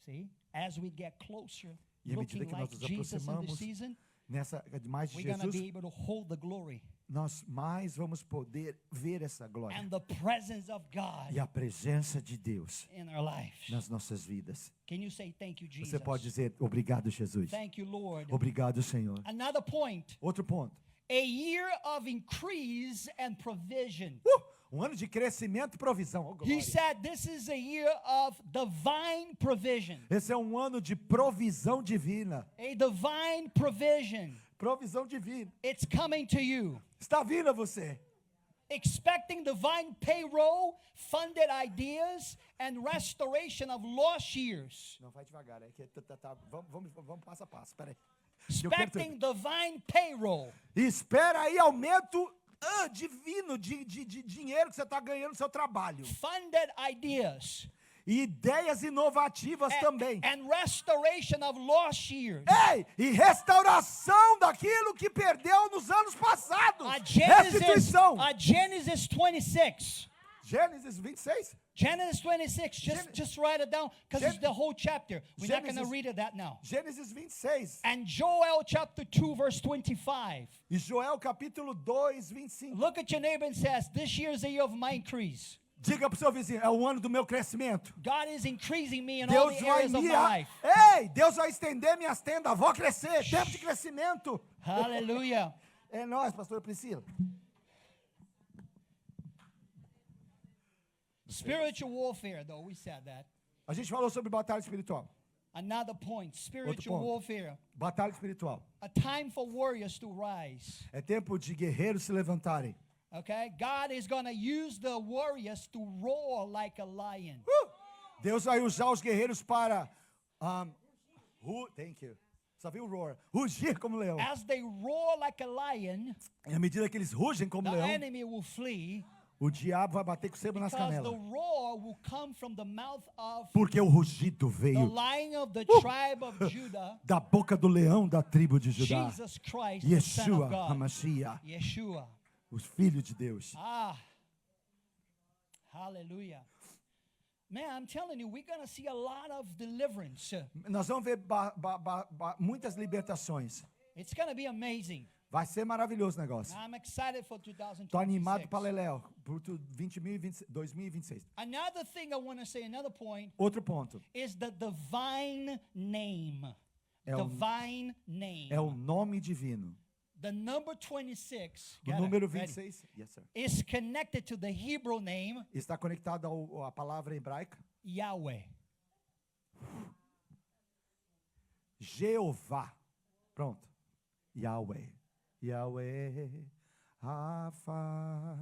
Speaker 1: See, as we get closer,
Speaker 2: E à medida
Speaker 1: looking
Speaker 2: que nós
Speaker 1: like
Speaker 2: nos
Speaker 1: Jesus in this
Speaker 2: aproximamos
Speaker 1: season,
Speaker 2: nessa mais de
Speaker 1: we're going to be
Speaker 2: Jesus,
Speaker 1: able to hold the glory
Speaker 2: nós mais vamos poder ver essa glória
Speaker 1: and the presence of God
Speaker 2: e a presença de Deus
Speaker 1: in our lives.
Speaker 2: nas nossas vidas.
Speaker 1: Can you say thank you, Jesus?
Speaker 2: Você pode dizer obrigado, Jesus.
Speaker 1: Thank you, Lord.
Speaker 2: Obrigado, Senhor.
Speaker 1: Another point,
Speaker 2: Outro ponto.
Speaker 1: a year of increase and provision.
Speaker 2: Um ano de crescimento e provisão. Oh, glória.
Speaker 1: He said this is a year of divine provision.
Speaker 2: Esse é um ano de provisão divina.
Speaker 1: A divine provision.
Speaker 2: Provisão divina.
Speaker 1: It's coming to you.
Speaker 2: Está vindo a você.
Speaker 1: Expecting divine payroll, funded ideas, and restoration of lost years.
Speaker 2: Não, vai devagar. É que vamos passo a passo. Espera aí.
Speaker 1: Expecting divine payroll.
Speaker 2: Espera aí aumento divino de dinheiro que você está ganhando no seu trabalho.
Speaker 1: Funded ideas.
Speaker 2: E ideias inovativas também.
Speaker 1: And restoration of lost years.
Speaker 2: Ei, e restauração daquilo que perdeu nos anos passados. Restituição.
Speaker 1: Genesis 26.
Speaker 2: Gênesis 26.
Speaker 1: Genesis 26. Just write it down because it's the whole chapter. We're not going to read it that now.
Speaker 2: Gênesis 26.
Speaker 1: And Joel chapter 2 verse 25.
Speaker 2: E Joel capítulo 2, 25.
Speaker 1: Look at your neighbor and says, this year is the year of my increase.
Speaker 2: Diga para o seu vizinho, é o ano do meu crescimento.
Speaker 1: God is increasing me in all
Speaker 2: Deus
Speaker 1: the
Speaker 2: vai
Speaker 1: areas of
Speaker 2: me...
Speaker 1: my life.
Speaker 2: Ei, Deus vai estender minhas tendas. Vou crescer. Tempo de crescimento.
Speaker 1: Hallelujah.
Speaker 2: É nóis, pastora Priscila.
Speaker 1: Spiritual warfare, though, we said that.
Speaker 2: A gente falou sobre batalha espiritual.
Speaker 1: Another point, spiritual
Speaker 2: ponto.
Speaker 1: warfare.
Speaker 2: Batalha espiritual.
Speaker 1: A time for warriors to rise.
Speaker 2: É tempo de guerreiros se levantarem.
Speaker 1: Okay? God is going to use the warriors to roar like a lion.
Speaker 2: Deus vai usar os guerreiros para... thank you. Só viu o roar. Rugir como leão.
Speaker 1: As they roar like a lion,
Speaker 2: E à medida que eles rugem como
Speaker 1: the
Speaker 2: leão,
Speaker 1: enemy will flee
Speaker 2: o diabo vai bater com o sebo nas
Speaker 1: because the
Speaker 2: canelas.
Speaker 1: roar roar will come from the mouth of
Speaker 2: Porque o rugido
Speaker 1: the
Speaker 2: veio
Speaker 1: lion of the tribe of Judah,
Speaker 2: da boca do leão da tribo de Judá.
Speaker 1: Jesus Christ, the Son of
Speaker 2: Yeshua
Speaker 1: God.
Speaker 2: HaMashiach,
Speaker 1: Yeshua.
Speaker 2: o Filho de Deus.
Speaker 1: Hallelujah. Man, I'm telling you, we're going to see a lot of deliverance.
Speaker 2: Nós vamos ver muitas libertações.
Speaker 1: It's going to be amazing.
Speaker 2: Vai ser maravilhoso o negócio.
Speaker 1: I'm excited for 2026.
Speaker 2: Estou animado para Leléu, para 2026.
Speaker 1: Another thing I want to say, another point,
Speaker 2: Outro ponto.
Speaker 1: is the divine name.
Speaker 2: É o-
Speaker 1: Divine name.
Speaker 2: É o nome divino.
Speaker 1: The number 26
Speaker 2: O
Speaker 1: get it,
Speaker 2: número
Speaker 1: ready,
Speaker 2: 26 yes, sir,
Speaker 1: is connected to the Hebrew name
Speaker 2: está conectado à palavra hebraica
Speaker 1: Yahweh.
Speaker 2: Jeová. Pronto. Yahweh. Yahweh. Rafa.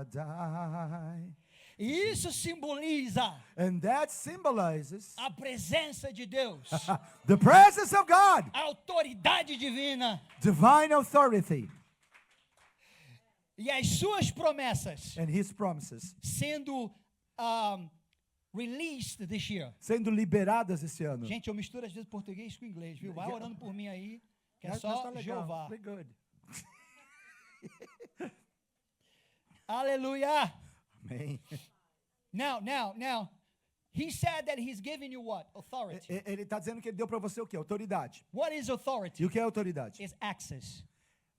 Speaker 2: Shaddai.
Speaker 1: E isso simboliza
Speaker 2: And that symbolizes
Speaker 1: a presença de Deus,
Speaker 2: the presence of God,
Speaker 1: a autoridade divina
Speaker 2: divine authority,
Speaker 1: e as suas promessas
Speaker 2: and His promises
Speaker 1: sendo released this year.
Speaker 2: sendo liberadas esse ano.
Speaker 1: Gente, eu misturo às vezes português com inglês, viu? Vai orando por mim aí, que é
Speaker 2: Mas
Speaker 1: só
Speaker 2: tá legal.
Speaker 1: Jeová.
Speaker 2: Very good.
Speaker 1: Aleluia!
Speaker 2: Amém.
Speaker 1: Now, he said that he's giving you what? Authority.
Speaker 2: Ele está dizendo que ele deu para você o quê? Autoridade.
Speaker 1: What is authority?
Speaker 2: E o que é autoridade?
Speaker 1: Is access.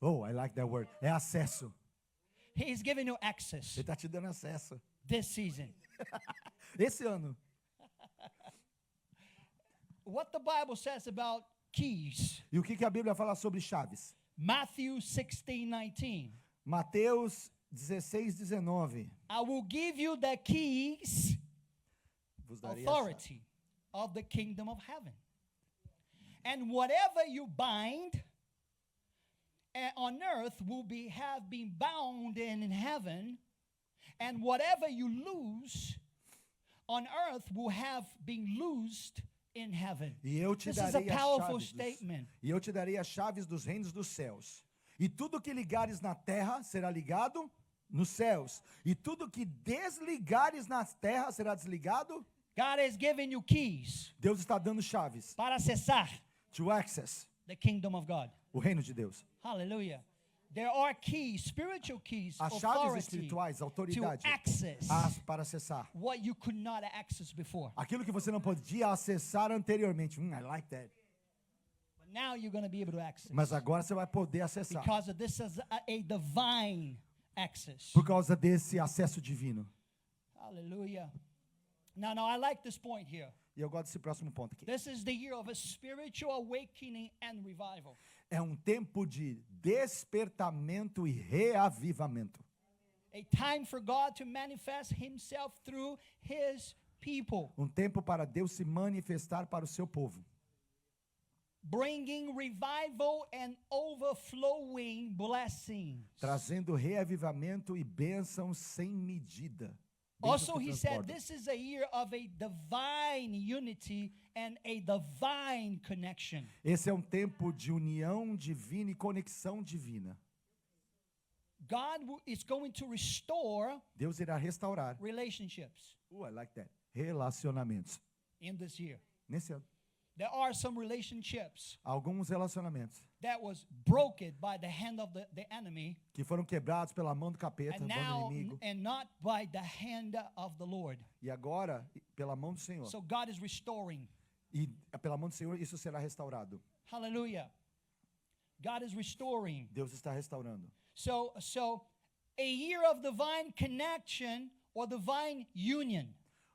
Speaker 2: Oh, I like that word. É acesso.
Speaker 1: He's giving you access
Speaker 2: Ele está te dando acesso.
Speaker 1: this season.
Speaker 2: Esse ano.
Speaker 1: What the Bible says about keys.
Speaker 2: E o que a Bíblia fala sobre chaves?
Speaker 1: Matthew 16:19.
Speaker 2: Mateus 16:19.
Speaker 1: I will give you the keys,
Speaker 2: Vos darei a chave.
Speaker 1: authority of the kingdom of heaven. And whatever you bind on earth will have been bound in heaven, and whatever you loose on earth will have been loosed in heaven.
Speaker 2: E eu te
Speaker 1: This is a
Speaker 2: darei as
Speaker 1: powerful
Speaker 2: chaves
Speaker 1: statement.
Speaker 2: E eu te darei as chaves dos reinos dos céus. E tudo que ligares na terra será ligado nos céus. E tudo que desligares na terra será desligado.
Speaker 1: God has given you keys
Speaker 2: Deus está dando chaves
Speaker 1: para acessar
Speaker 2: to access
Speaker 1: the kingdom of God.
Speaker 2: o reino de Deus.
Speaker 1: Hallelujah. There are keys, spiritual keys,
Speaker 2: As chaves
Speaker 1: authority
Speaker 2: espirituais,
Speaker 1: to
Speaker 2: autoridade
Speaker 1: access
Speaker 2: para acessar
Speaker 1: what you could not access before.
Speaker 2: aquilo que você não podia acessar anteriormente. I like that.
Speaker 1: But now you're going to be able to access.
Speaker 2: Mas agora você vai poder acessar
Speaker 1: Because of this is a divine access.
Speaker 2: por causa desse acesso divino.
Speaker 1: Hallelujah. Now, I like this point here.
Speaker 2: E eu gosto desse próximo ponto aqui.
Speaker 1: This is the year of a spiritual awakening and revival.
Speaker 2: É um tempo de despertamento e reavivamento.
Speaker 1: A time for God to manifest himself through his people,
Speaker 2: Um tempo para Deus se manifestar para o seu povo,
Speaker 1: bringing revival and overflowing blessings.
Speaker 2: trazendo reavivamento e bênçãos sem medida. Bênçãos
Speaker 1: Also,
Speaker 2: que
Speaker 1: he said
Speaker 2: transbordam.
Speaker 1: this is a year of a divine unity and a divine connection.
Speaker 2: Esse é um tempo de união divina e conexão divina.
Speaker 1: God is going to restore
Speaker 2: Deus irá restaurar.
Speaker 1: relationships
Speaker 2: I like that. Relacionamentos.
Speaker 1: in this year.
Speaker 2: Nesse ano,
Speaker 1: There are some relationships
Speaker 2: alguns relacionamentos
Speaker 1: that was broken by the hand of the enemy
Speaker 2: que foram quebrados pela mão do capeta,
Speaker 1: and
Speaker 2: do
Speaker 1: now
Speaker 2: inimigo,
Speaker 1: and not by the hand of the Lord.
Speaker 2: e agora pela mão do Senhor.
Speaker 1: So God is restoring.
Speaker 2: E pela mão do Senhor isso será restaurado.
Speaker 1: Hallelujah. God is restoring.
Speaker 2: Deus está restaurando.
Speaker 1: So a year of divine connection or divine union.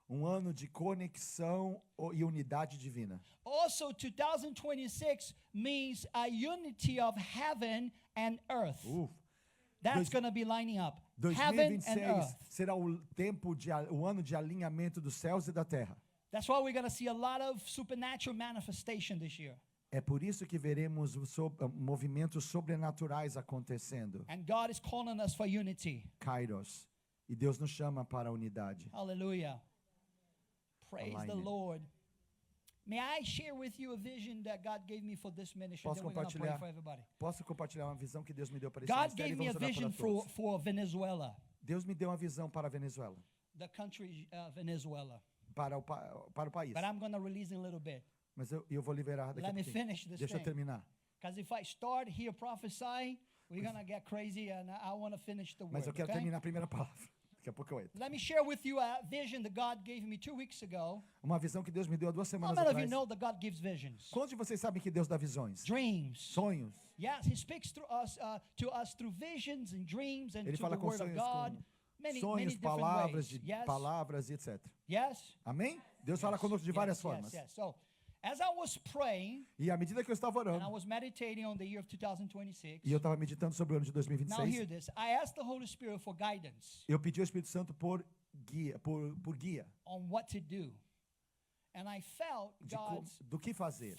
Speaker 2: Um ano de conexão e unidade divina.
Speaker 1: Also, 2026 means a unity of heaven and earth. That's
Speaker 2: Dois-
Speaker 1: going to be lining up. Heaven and
Speaker 2: 2026
Speaker 1: earth.
Speaker 2: será o ano de alinhamento dos céus e da terra.
Speaker 1: That's why we're going to see a lot of supernatural manifestation this year.
Speaker 2: É por isso que veremos movimentos sobrenaturais acontecendo.
Speaker 1: And God is calling us for unity.
Speaker 2: Kairos. E Deus nos chama para a unidade.
Speaker 1: Hallelujah. Praise the
Speaker 2: Alignment.
Speaker 1: Lord. May I share with you a vision that God gave me for this ministry?
Speaker 2: Posso
Speaker 1: Then we're going to pray
Speaker 2: compartilhar?
Speaker 1: for everybody.
Speaker 2: Posso compartilhar uma visão que Deus me deu para esse
Speaker 1: God
Speaker 2: ministério
Speaker 1: gave
Speaker 2: e
Speaker 1: me a
Speaker 2: vamos orar
Speaker 1: vision
Speaker 2: para todos.
Speaker 1: for Venezuela,
Speaker 2: Deus me deu uma visão para a Venezuela,
Speaker 1: the country Venezuela.
Speaker 2: para o país.
Speaker 1: But I'm going to release in a little bit.
Speaker 2: Mas eu vou liberar daqui a
Speaker 1: Let me
Speaker 2: pouquinho.
Speaker 1: finish this
Speaker 2: Deixa eu
Speaker 1: thing.
Speaker 2: terminar.
Speaker 1: Because if I start here prophesying, we're going to get crazy, and I want to finish the
Speaker 2: Mas
Speaker 1: word.
Speaker 2: eu quero
Speaker 1: Okay?
Speaker 2: terminar a primeira palavra. Daqui a pouco eu entro.
Speaker 1: Let me share with you a vision that God gave me 2 weeks ago.
Speaker 2: Uma visão que Deus me deu há 2
Speaker 1: How
Speaker 2: semanas
Speaker 1: many of you
Speaker 2: atrás.
Speaker 1: know that God gives visions?
Speaker 2: Quantos de vocês sabem que Deus dá visões?
Speaker 1: Dreams.
Speaker 2: Sonhos.
Speaker 1: Yes, He speaks through us, to us through visions and dreams and
Speaker 2: Ele
Speaker 1: to
Speaker 2: fala
Speaker 1: the
Speaker 2: com
Speaker 1: Word of
Speaker 2: sonhos,
Speaker 1: God.
Speaker 2: com
Speaker 1: Many
Speaker 2: sonhos,
Speaker 1: different
Speaker 2: palavras,
Speaker 1: ways.
Speaker 2: de
Speaker 1: Yes.
Speaker 2: palavras e etc.
Speaker 1: Yes.
Speaker 2: Amém? Deus fala conosco de várias formas.
Speaker 1: Yes. So, as I was praying
Speaker 2: E à medida que eu estava
Speaker 1: and I
Speaker 2: orando,
Speaker 1: was meditating on the year of 2026,
Speaker 2: e eu estava meditando sobre o ano de
Speaker 1: now hear
Speaker 2: 2026,
Speaker 1: this. I asked the Holy Spirit for guidance
Speaker 2: eu pedi ao Espírito Santo por guia
Speaker 1: on what to do. And I felt
Speaker 2: do que fazer.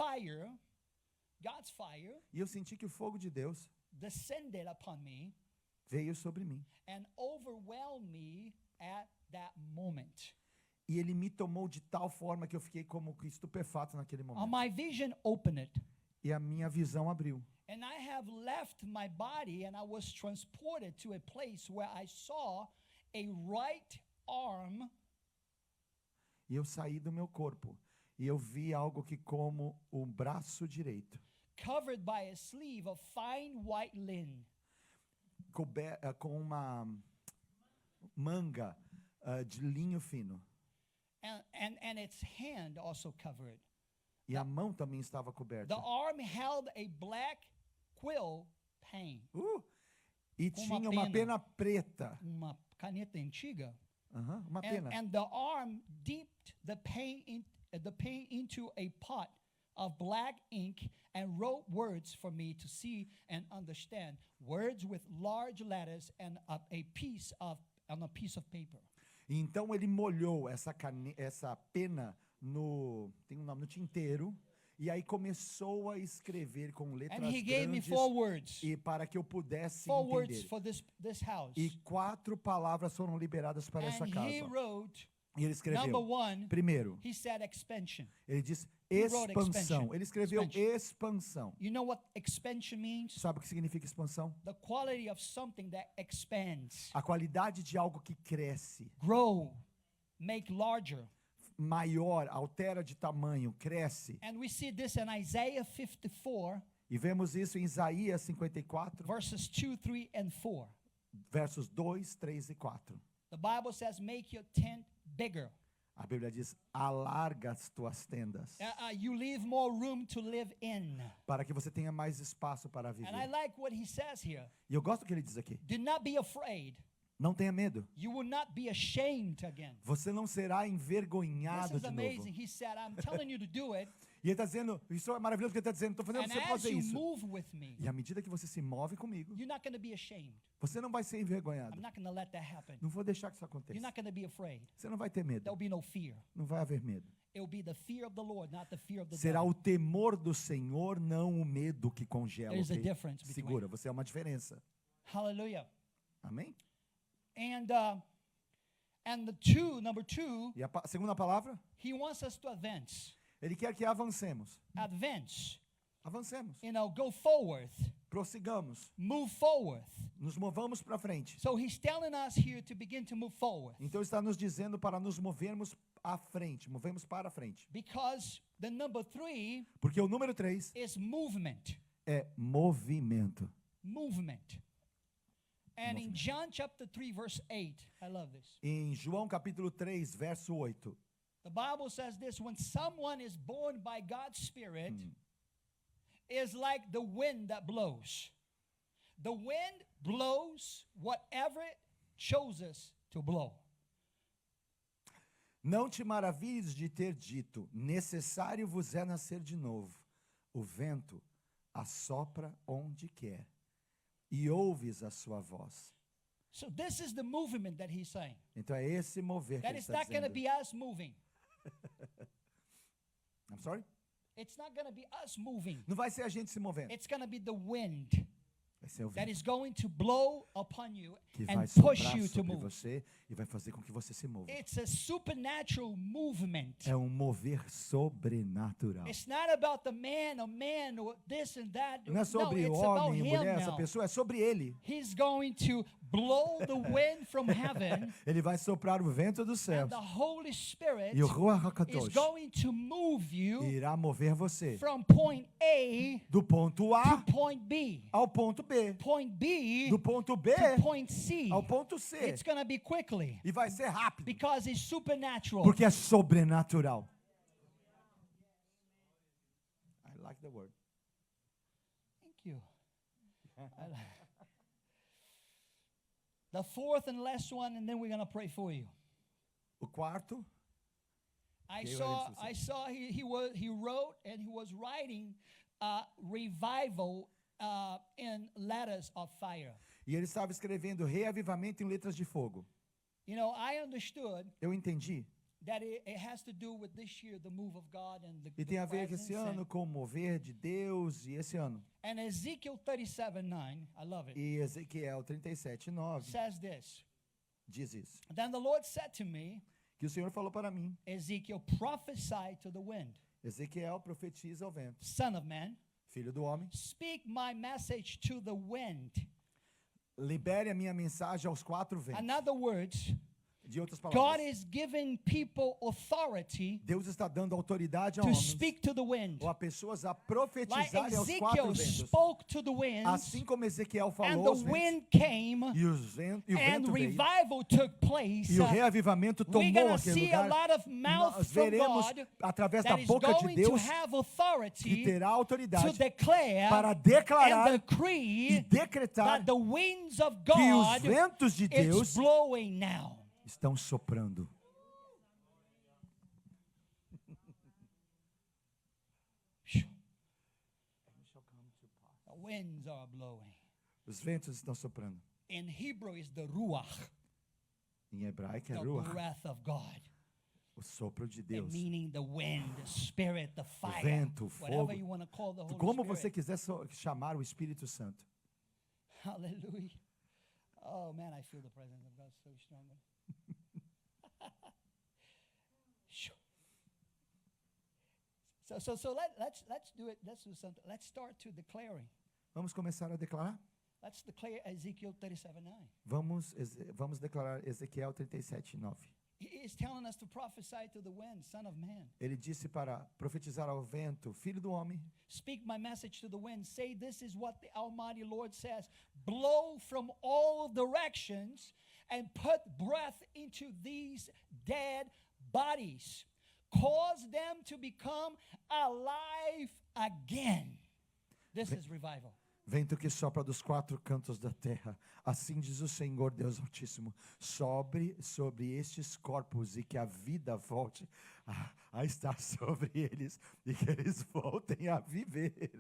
Speaker 1: God's fire
Speaker 2: E eu senti que o fogo de Deus
Speaker 1: descended upon me
Speaker 2: veio sobre mim.
Speaker 1: and overwhelmed me at that moment.
Speaker 2: E ele me tomou de tal forma que eu fiquei como que estupefato naquele
Speaker 1: And
Speaker 2: momento.
Speaker 1: my vision opened.
Speaker 2: E a minha visão abriu.
Speaker 1: And I have left my body and I was transported to a place where I saw a right arm
Speaker 2: E eu saí do meu corpo. E eu vi algo que como o braço direito,
Speaker 1: covered by a sleeve of fine white linen.
Speaker 2: com uma manga de linho fino.
Speaker 1: And its hand also covered.
Speaker 2: E a mão também estava coberta.
Speaker 1: The arm held a black quill pen,
Speaker 2: E
Speaker 1: com uma
Speaker 2: tinha uma
Speaker 1: pena.
Speaker 2: pena preta.
Speaker 1: uma caneta antiga.
Speaker 2: Uma pena.
Speaker 1: And the arm dipped the pen into a pot of black ink and wrote words for me to see and understand. Words with large letters and on a piece of paper.
Speaker 2: E então ele molhou essa pena tem um nome, no tinteiro, e aí começou a escrever com letras
Speaker 1: And he gave me
Speaker 2: grandes
Speaker 1: 4 words.
Speaker 2: e para que eu pudesse
Speaker 1: 4 words
Speaker 2: entender.
Speaker 1: for this house.
Speaker 2: E 4 palavras foram liberadas para essa
Speaker 1: And
Speaker 2: casa.
Speaker 1: he wrote,
Speaker 2: E ele
Speaker 1: number
Speaker 2: escreveu,
Speaker 1: 1,
Speaker 2: primeiro,
Speaker 1: he said expansion.
Speaker 2: ele disse
Speaker 1: He wrote
Speaker 2: expansão.
Speaker 1: expansion.
Speaker 2: Ele escreveu
Speaker 1: Expansion.
Speaker 2: expansão.
Speaker 1: You know what expansion means?
Speaker 2: Sabe o que significa expansão?
Speaker 1: The quality of something that expands,
Speaker 2: A qualidade de algo que cresce,
Speaker 1: grow, make larger.
Speaker 2: maior, altera de tamanho, cresce.
Speaker 1: And we see this in Isaiah 54,
Speaker 2: E vemos isso em Isaías 54,
Speaker 1: verses 2, 3, and 4.
Speaker 2: versos 2, 3 e 4.
Speaker 1: The Bible says, make your tent bigger.
Speaker 2: A Bíblia diz: alarga as tuas tendas,
Speaker 1: You leave more room to live in.
Speaker 2: para que você tenha mais espaço para viver.
Speaker 1: And I like what he says here.
Speaker 2: E eu gosto do que ele diz aqui.
Speaker 1: Do not be afraid.
Speaker 2: Não tenha medo.
Speaker 1: You will not be ashamed again.
Speaker 2: Você não será
Speaker 1: This
Speaker 2: envergonhado
Speaker 1: is
Speaker 2: de
Speaker 1: amazing.
Speaker 2: novo.
Speaker 1: He said, I'm telling you to do it.
Speaker 2: E ele está dizendo, isso é maravilhoso que ele está dizendo, estou fazendo
Speaker 1: And
Speaker 2: você
Speaker 1: as
Speaker 2: fazer
Speaker 1: you
Speaker 2: isso.
Speaker 1: move with me,
Speaker 2: E à medida que você se move comigo,
Speaker 1: you're not going to be ashamed.
Speaker 2: você não vai ser envergonhado.
Speaker 1: I'm not going to let that happen.
Speaker 2: Não vou deixar que isso aconteça.
Speaker 1: You're not going to be afraid.
Speaker 2: Você não vai ter medo.
Speaker 1: There'll be no fear.
Speaker 2: Não vai haver medo.
Speaker 1: It will be the fear of the Lord, not the fear of the
Speaker 2: Será
Speaker 1: devil.
Speaker 2: o temor do Senhor, não o medo que congela.
Speaker 1: There's a
Speaker 2: ok?
Speaker 1: difference between.
Speaker 2: Segura, você é uma diferença.
Speaker 1: Hallelujah.
Speaker 2: Amém?
Speaker 1: And the number two,
Speaker 2: E a segunda palavra,
Speaker 1: he wants us to advance.
Speaker 2: ele quer que avancemos.
Speaker 1: Advance.
Speaker 2: Avancemos.
Speaker 1: Go forward.
Speaker 2: Prossigamos.
Speaker 1: Move forward.
Speaker 2: Nos movamos para frente.
Speaker 1: So he's telling us here to begin to move forward.
Speaker 2: Então está nos dizendo para nos movermos à frente. Movemos para a frente.
Speaker 1: Because the number 3
Speaker 2: Porque o número 3
Speaker 1: is movement.
Speaker 2: é movimento.
Speaker 1: Movement. And in John chapter 3 verse 8, I love this.
Speaker 2: Em João capítulo 3, verso 8.
Speaker 1: The Bible says this, when someone is born by God's Spirit, is like the wind that blows. The wind blows whatever it chooses to blow.
Speaker 2: Não te maravilhes de ter dito, necessário vos é nascer de novo. O vento assopra onde quer, e ouves a sua voz.
Speaker 1: So this is the movement that he's saying.
Speaker 2: Então é esse mover que
Speaker 1: That
Speaker 2: ele
Speaker 1: it's
Speaker 2: está
Speaker 1: not going to
Speaker 2: dizendo.
Speaker 1: be us moving.
Speaker 2: I'm sorry?
Speaker 1: It's not going to be us moving.
Speaker 2: Não vai ser a gente se movendo.
Speaker 1: It's going to be the wind.
Speaker 2: Vai ser o
Speaker 1: that
Speaker 2: vento
Speaker 1: is going to blow upon you
Speaker 2: que
Speaker 1: and
Speaker 2: vai
Speaker 1: push
Speaker 2: soprar
Speaker 1: you to
Speaker 2: sobre
Speaker 1: move.
Speaker 2: você e vai fazer com que você se mova.
Speaker 1: It's a supernatural movement.
Speaker 2: É um mover sobrenatural.
Speaker 1: It's not about the man or this and that.
Speaker 2: Não é sobre
Speaker 1: no,
Speaker 2: o
Speaker 1: it's about
Speaker 2: homem e
Speaker 1: him
Speaker 2: mulher, essa
Speaker 1: now.
Speaker 2: pessoa, é sobre ele.
Speaker 1: He's going to blow the wind from heaven,
Speaker 2: Ele vai soprar o vento do céu.
Speaker 1: and the Holy Spirit
Speaker 2: E o Ruach
Speaker 1: is
Speaker 2: HaKadosh
Speaker 1: going to move you
Speaker 2: irá mover você
Speaker 1: from point A
Speaker 2: do ponto A
Speaker 1: to point B.
Speaker 2: ao ponto B.
Speaker 1: Point B
Speaker 2: Do ponto B
Speaker 1: to point C.
Speaker 2: ao ponto C.
Speaker 1: It's going to be quickly
Speaker 2: E vai ser rápido.
Speaker 1: because it's supernatural.
Speaker 2: Porque é sobrenatural. I like the word.
Speaker 1: Thank you. The fourth and last one, and then we're going to pray for you.
Speaker 2: O quarto,
Speaker 1: I
Speaker 2: Okay,
Speaker 1: saw
Speaker 2: what is it?
Speaker 1: he wrote and he was writing revival in letters of fire.
Speaker 2: e ele estava escrevendo reavivamento em letras de fogo.
Speaker 1: You know, I understood
Speaker 2: Eu entendi.
Speaker 1: that it has to do with this year, the move of God and the
Speaker 2: E tem a ver com esse
Speaker 1: presence
Speaker 2: ano com o mover de Deus e esse ano.
Speaker 1: and Ezekiel 37:9, I love it,
Speaker 2: E Ezequiel 37:9
Speaker 1: says this.
Speaker 2: diz isso.
Speaker 1: Then the Lord said to me,
Speaker 2: Que o Senhor falou para mim,
Speaker 1: Ezekiel, prophesy to the wind,
Speaker 2: Ezequiel profetiza ao vento.
Speaker 1: son of man,
Speaker 2: Filho do homem,
Speaker 1: speak my message to the wind.
Speaker 2: libere a minha mensagem aos quatro ventos.
Speaker 1: In other words,
Speaker 2: De outras
Speaker 1: God
Speaker 2: palavras,
Speaker 1: is giving people authority
Speaker 2: Deus está dando autoridade a
Speaker 1: to
Speaker 2: homens
Speaker 1: speak to the wind.
Speaker 2: ou a pessoas a
Speaker 1: Like
Speaker 2: profetizarem aos quatro
Speaker 1: Ezekiel
Speaker 2: ventos.
Speaker 1: spoke to the wind,
Speaker 2: Assim como Ezequiel
Speaker 1: and
Speaker 2: falou
Speaker 1: the
Speaker 2: aos ventos,
Speaker 1: wind came,
Speaker 2: e o vento
Speaker 1: and
Speaker 2: veio,
Speaker 1: revival took place.
Speaker 2: e o reavivamento
Speaker 1: We're
Speaker 2: tomou
Speaker 1: going to
Speaker 2: aquele
Speaker 1: see a
Speaker 2: lugar.
Speaker 1: lot of mouth
Speaker 2: Nós
Speaker 1: from
Speaker 2: veremos
Speaker 1: God
Speaker 2: através da
Speaker 1: that is
Speaker 2: boca de
Speaker 1: going to
Speaker 2: Deus
Speaker 1: have
Speaker 2: que
Speaker 1: authority
Speaker 2: terá
Speaker 1: to
Speaker 2: autoridade
Speaker 1: declare
Speaker 2: para
Speaker 1: and
Speaker 2: declarar e
Speaker 1: decree
Speaker 2: decretar
Speaker 1: that the winds of
Speaker 2: que os
Speaker 1: God
Speaker 2: ventos de
Speaker 1: is
Speaker 2: Deus
Speaker 1: blowing now.
Speaker 2: estão soprando.
Speaker 1: The winds are blowing.
Speaker 2: Os ventos estão soprando.
Speaker 1: In Hebrew is the ruach,
Speaker 2: Em hebraico é
Speaker 1: the
Speaker 2: ruach,
Speaker 1: breath of God.
Speaker 2: o sopro de
Speaker 1: The
Speaker 2: Deus.
Speaker 1: meaning the wind, the spirit, the fire,
Speaker 2: vento, o
Speaker 1: whatever
Speaker 2: fogo.
Speaker 1: you want to call the Holy
Speaker 2: Como
Speaker 1: Spirit.
Speaker 2: você quiser chamar o Espírito Santo.
Speaker 1: Hallelujah. Oh man, I feel the presence of God so strongly. Shoo. So let's do it. Let's do something. Let's start to declaring.
Speaker 2: Vamos começar a declarar?
Speaker 1: Let's declare Ezekiel 37:9.
Speaker 2: Vamos declarar Ezequiel 37:9.
Speaker 1: He is telling us to prophesy to the wind, son of man.
Speaker 2: Ele disse para profetizar ao vento, filho do homem,
Speaker 1: Speak my message to the wind. Say, this is what the Almighty Lord says. Blow from all directions and put breath into these dead bodies. Cause them to become alive again. This is revival.
Speaker 2: vento que sopra dos quatro cantos da terra. Assim diz o Senhor Deus Altíssimo, sobre estes corpos e que a vida volte a estar sobre eles e que eles voltem a viver.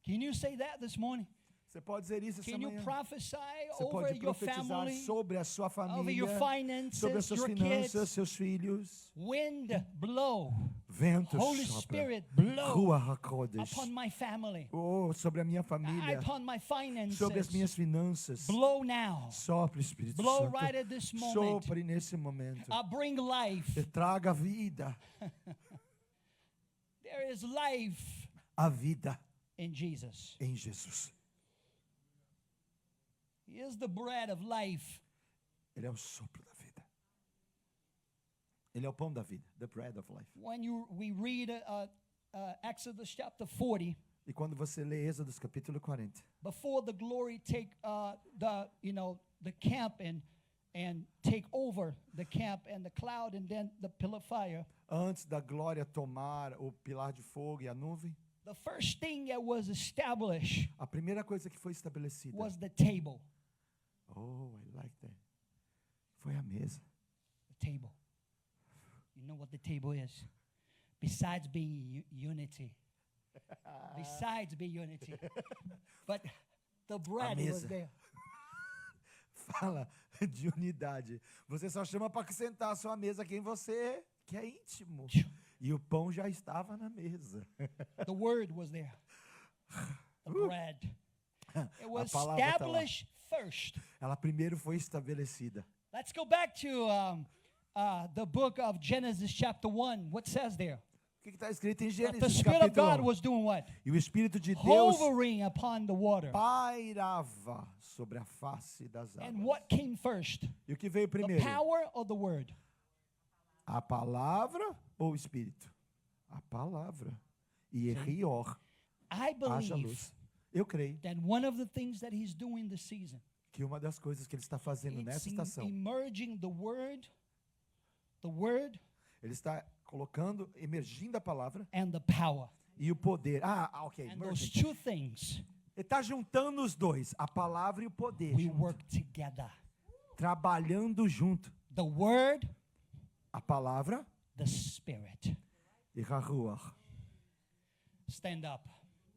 Speaker 1: Can you say that this morning?
Speaker 2: Você pode dizer isso essa
Speaker 1: Can you
Speaker 2: manhã?
Speaker 1: prophesy
Speaker 2: Você
Speaker 1: over
Speaker 2: pode
Speaker 1: your
Speaker 2: profetizar
Speaker 1: family,
Speaker 2: sobre a sua
Speaker 1: over your
Speaker 2: família, sobre as
Speaker 1: finances,
Speaker 2: suas
Speaker 1: your
Speaker 2: finanças,
Speaker 1: kids?
Speaker 2: seus filhos.
Speaker 1: Wind blow.
Speaker 2: Vento
Speaker 1: Holy
Speaker 2: sopra.
Speaker 1: Spirit blow
Speaker 2: Ruach HaKodesh.
Speaker 1: upon my family,
Speaker 2: Oh, sobre a minha família,
Speaker 1: upon my finances.
Speaker 2: sobre as minhas finanças.
Speaker 1: Blow now.
Speaker 2: Sopre, Espírito
Speaker 1: Blow
Speaker 2: Santo.
Speaker 1: right at this moment.
Speaker 2: Sopre nesse momento.
Speaker 1: Bring life.
Speaker 2: E traga vida.
Speaker 1: There is life
Speaker 2: A vida
Speaker 1: in Jesus.
Speaker 2: em Jesus.
Speaker 1: He is the bread of life.
Speaker 2: Ele é o sopro da vida. Ele é o pão da vida. The bread of life.
Speaker 1: When we read Exodus chapter 40,
Speaker 2: E quando você lê Êxodos capítulo 40,
Speaker 1: before the glory take the camp and take over the camp and the cloud and then the pillar of fire,
Speaker 2: antes da glória tomar o pilar de fogo e a nuvem,
Speaker 1: the first thing that was established
Speaker 2: a primeira coisa que foi estabelecida,
Speaker 1: was the table.
Speaker 2: oh, I like that, foi a mesa.
Speaker 1: The table. You know what the table is? Besides being unity. Besides being unity. But the bread was
Speaker 2: mesa.
Speaker 1: there.
Speaker 2: Fala de unidade. Você só chama para sentar à sua mesa quem você que é íntimo. E o pão já estava na mesa.
Speaker 1: The word was there. The the bread. It was
Speaker 2: palavra tá lá.
Speaker 1: established first.
Speaker 2: Ela primeiro foi estabelecida.
Speaker 1: Let's go back to the book of Genesis chapter 1. What says there?
Speaker 2: O que está escrito em
Speaker 1: That the
Speaker 2: Gênesis
Speaker 1: Spirit of God
Speaker 2: capítulo 1?
Speaker 1: was doing what?
Speaker 2: E o Espírito de Deus
Speaker 1: Hovering upon the water.
Speaker 2: pairava sobre a face das
Speaker 1: And
Speaker 2: águas.
Speaker 1: what came first?
Speaker 2: E o que veio
Speaker 1: The
Speaker 2: primeiro?
Speaker 1: power or the word?
Speaker 2: A palavra ou o Espírito? A palavra. E Rior,
Speaker 1: I
Speaker 2: haja
Speaker 1: believe
Speaker 2: luz. Eu creio
Speaker 1: that one of the things that he's doing this season,
Speaker 2: que uma das coisas que ele está fazendo
Speaker 1: it's
Speaker 2: nessa estação,
Speaker 1: emerging the word
Speaker 2: ele está colocando, emergindo a palavra
Speaker 1: and the power.
Speaker 2: e o poder. Ok.
Speaker 1: And those
Speaker 2: Merging.
Speaker 1: two things,
Speaker 2: Ele está juntando os dois, a palavra e o poder,
Speaker 1: we
Speaker 2: junto,
Speaker 1: work together.
Speaker 2: trabalhando junto.
Speaker 1: The word,
Speaker 2: A palavra
Speaker 1: the spirit.
Speaker 2: e a Ruach.
Speaker 1: Stand up.